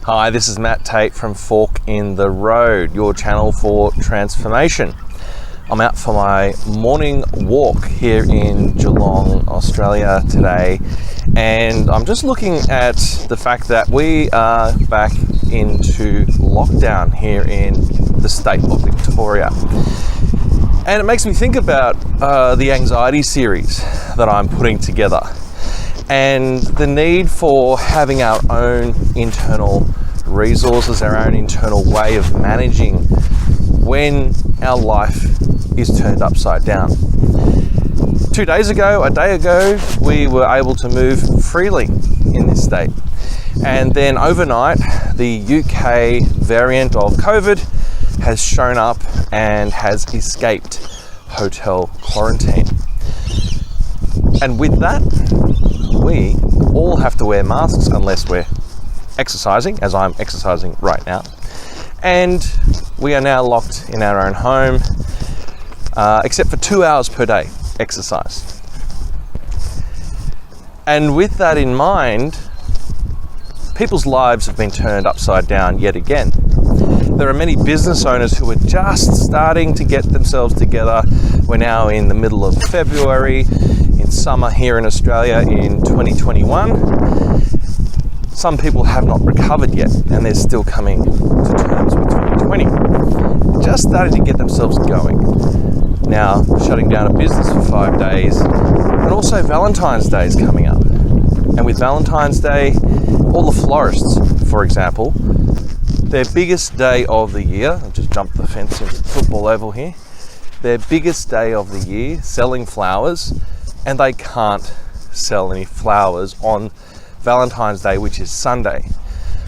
Hi, this is Tait from Fork in the Road, your channel for transformation. I'm out for my morning walk here in Geelong, Australia today, and I'm just looking at the fact that we are back into lockdown here in the state of Victoria. And it makes me think about the anxiety series that I'm putting together and the need for having our own internal resources, our own internal way of managing when our life is turned upside down. 2 days ago, a day ago, we were able to move freely in this state. And then overnight, the UK variant of COVID has shown up and has escaped hotel quarantine. And with that, we all have to wear masks unless we're exercising, as I'm exercising right now. And we are now locked in our own home, except for 2 hours per day exercise. And with that in mind, people's lives have been turned upside down yet again. There are many business owners who are just starting to get themselves together. We're now in the middle of February, in summer here in Australia in 2021. Some people have not recovered yet, and they're still coming to terms with 2020. Just starting to get themselves going. Now, shutting down a business for 5 days, and also Valentine's Day is coming up. And with Valentine's Day, all the florists, for example, their biggest day of the year, I'll just jump the fence into the football oval here, their biggest day of the year selling flowers, and they can't sell any flowers on Valentine's Day, which is Sunday.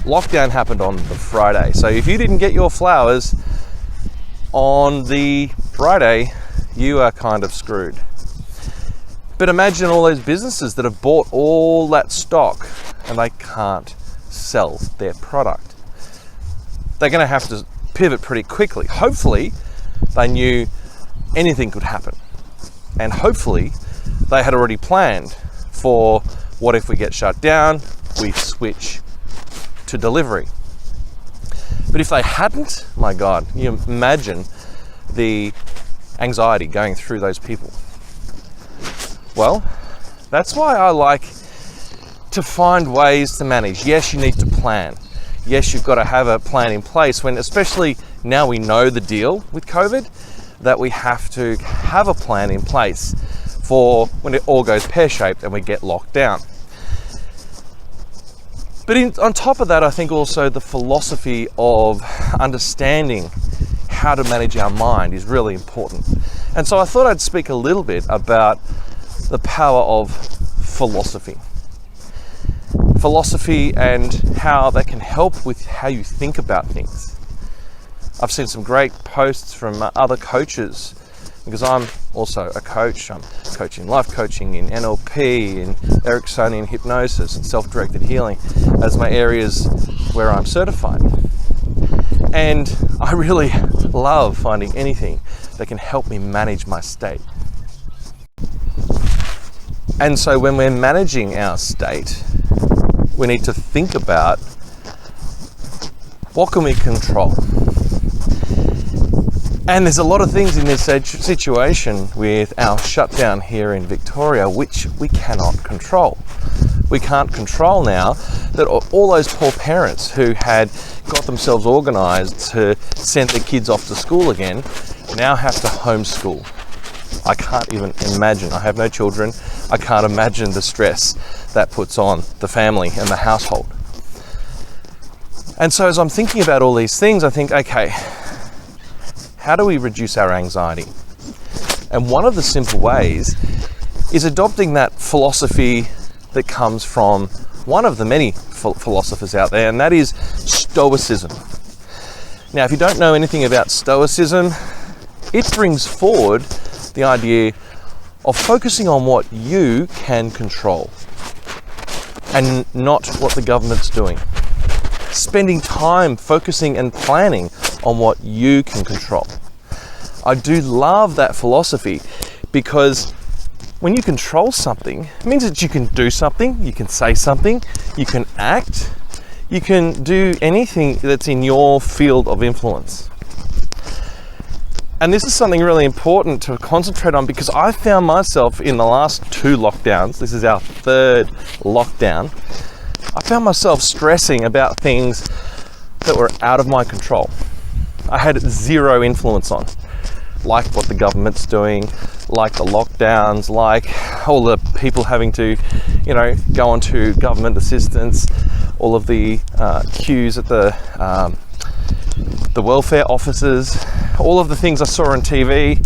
Lockdown happened on the Friday. So if you didn't get your flowers on the Friday, you are kind of screwed. But imagine all those businesses that have bought all that stock and they can't sell their product. They're going to have to pivot pretty quickly. Hopefully, they knew anything could happen. And hopefully, they had already planned for what if we get shut down, we switch to delivery. But if they hadn't, my God, you imagine the anxiety going through those people. Well, that's why I like to find ways to manage. Yes, you need to plan. Yes, you've got to have a plan in place when, especially now we know the deal with COVID, that we have to have a plan in place for when it all goes pear-shaped and we get locked down. But on top of that, I think also the philosophy of understanding how to manage our mind is really important. And so I thought I'd speak a little bit about the power of philosophy. Philosophy and how that can help with how you think about things. I've seen some great posts from other coaches, because I'm also a coach. I'm coaching life coaching in NLP, in Ericksonian hypnosis and self-directed healing as my areas where I'm certified. And I really love finding anything that can help me manage my state. And so when we're managing our state, we need to think about what can we control. And there's a lot of things in this situation with our shutdown here in Victoria which we cannot control. We can't control now that all those poor parents who had got themselves organised to send their kids off to school again now have to homeschool. I can't even imagine. I have no children. I can't imagine the stress that puts on the family and the household. And so as I'm thinking about all these things, I think, okay, how do we reduce our anxiety? And one of the simple ways is adopting that philosophy that comes from one of the many philosophers out there, and that is Stoicism. Now, if you don't know anything about Stoicism, it brings forward the idea of focusing on what you can control and not what the government's doing. Spending time focusing and planning on what you can control. I do love that philosophy because when you control something, it means that you can do something, you can say something, you can act, you can do anything that's in your field of influence. And this is something really important to concentrate on, because I found myself in the last 2 lockdowns, this is our 3rd lockdown, I found myself stressing about things that were out of my control. I had 0 influence on, like what the government's doing, like the lockdowns, like all the people having to, go onto government assistance, all of the queues at the welfare offices, all of the things I saw on TV.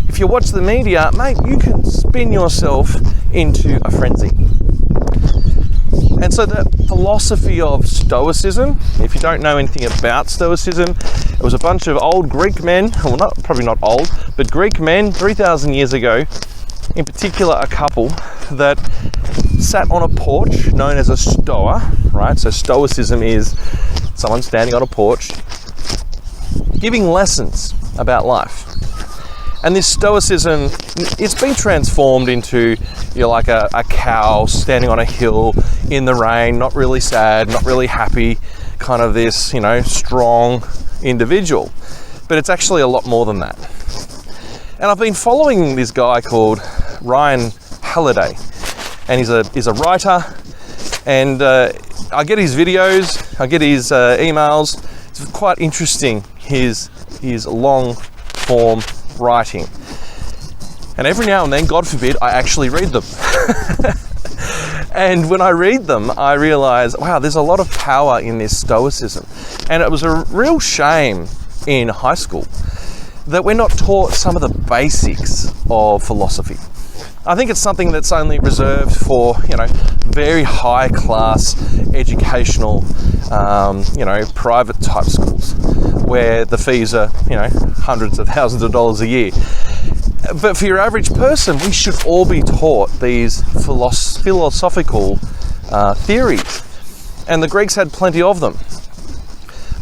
If you watch the media, mate, you can spin yourself into a frenzy. And so the philosophy of Stoicism, if you don't know anything about Stoicism, it was a bunch of old Greek men, well, probably not old, but Greek men 3,000 years ago, in particular a couple that sat on a porch known as a stoa, right? So Stoicism is someone standing on a porch giving lessons about life. And this Stoicism, it's been transformed into, you're like a cow standing on a hill in the rain, not really sad, not really happy, kind of this, strong individual. But it's actually a lot more than that. And I've been following this guy called Ryan Halliday, and he's a writer, and I get his videos, I get his emails. It's quite interesting, his long form writing. And every now and then, God forbid, I actually read them. And when I read them, I realize, wow, there's a lot of power in this Stoicism. And it was a real shame in high school that we're not taught some of the basics of philosophy. I think it's something that's only reserved for, very high class educational, private type schools where the fees are, hundreds of thousands of dollars a year. But for your average person, we should all be taught these philosophical theories. And the Greeks had plenty of them.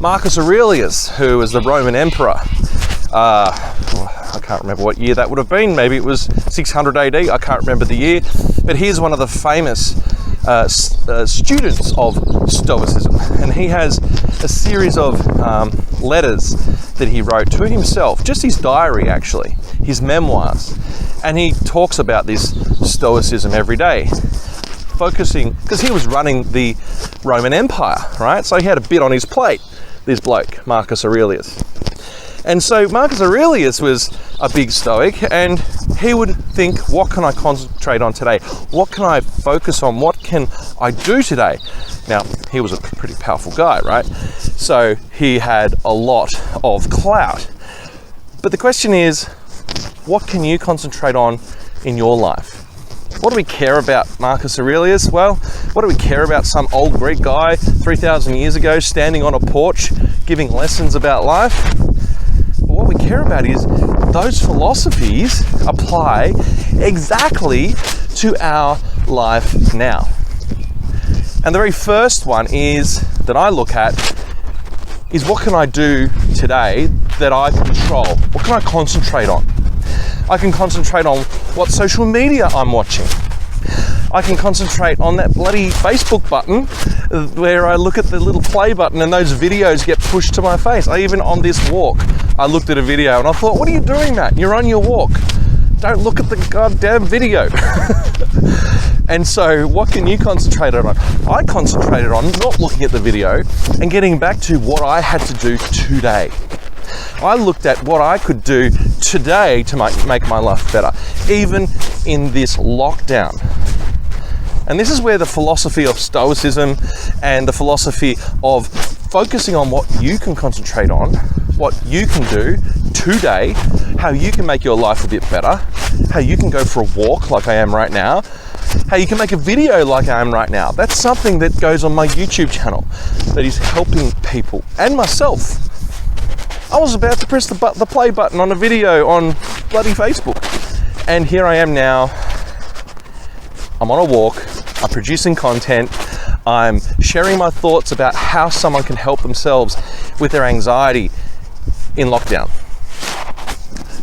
Marcus Aurelius, who was the Roman emperor, I can't remember what year that would have been. Maybe it was 600 AD. I can't remember the year. But he's one of the famous students of Stoicism. And he has a series of letters that he wrote to himself, just his diary actually, his memoirs. And he talks about this Stoicism every day, focusing, because he was running the Roman Empire, right? So he had a bit on his plate, this bloke, Marcus Aurelius. And so Marcus Aurelius was a big Stoic, and he would think, what can I concentrate on today? What can I focus on? What can I do today? Now, he was a pretty powerful guy, right? So he had a lot of clout. But the question is, what can you concentrate on in your life? What do we care about Marcus Aurelius? Well, what do we care about some old Greek guy 3,000 years ago standing on a porch giving lessons about life? What we care about is those philosophies apply exactly to our life now. And the very first one that I look at is, what can I do today that I control? What can I concentrate on? I can concentrate on what social media I'm watching. I can concentrate on that bloody Facebook button where I look at the little play button and those videos get pushed to my face. Even on this walk, I looked at a video and I thought, what are you doing, Matt? You're on your walk. Don't look at the goddamn video. And so what can you concentrate on? I concentrated on not looking at the video and getting back to what I had to do today. I looked at what I could do today to make my life better, even in this lockdown. And this is where the philosophy of Stoicism and the philosophy of focusing on what you can concentrate on, what you can do today, how you can make your life a bit better, how you can go for a walk like I am right now, how you can make a video like I am right now. That's something that goes on my YouTube channel that is helping people and myself. I was about to press the play button on a video on bloody Facebook. And here I am now. I'm on a walk. I'm producing content. I'm sharing my thoughts about how someone can help themselves with their anxiety in lockdown.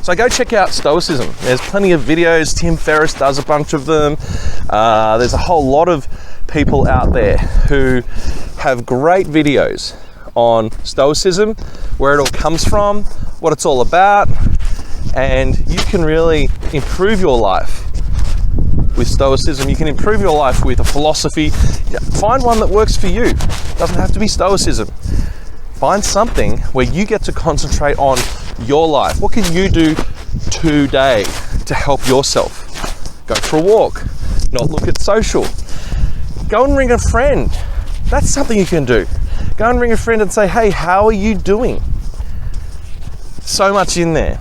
So go check out Stoicism. There's plenty of videos. Tim Ferriss does a bunch of them. There's a whole lot of people out there who have great videos on Stoicism, where it all comes from, what it's all about, and you can really improve your life with Stoicism. You can improve your life with a philosophy. Find one that works for you. It doesn't have to be Stoicism. Find something where you get to concentrate on your life. What can you do today to help yourself? Go for a walk, not look at social. Go and ring a friend. That's something you can do. Go and ring a friend and say, hey, how are you doing? So much in there.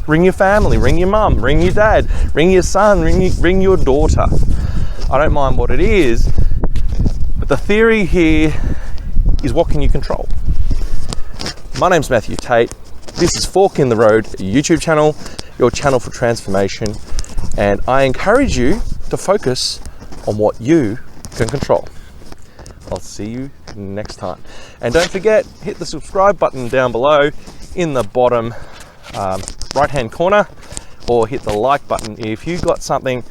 Ring your family, ring your mum, ring your dad, ring your son, ring your daughter. I don't mind what it is, but the theory here is, what can you control? My name's Matthew Tait. This is Fork in the Road, a YouTube channel, your channel for transformation, and I encourage you to focus on what you can control. I'll see you next time. And don't forget, hit the subscribe button down below in the bottom right hand corner, or hit the like button if you got something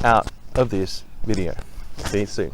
out of this video. See you soon.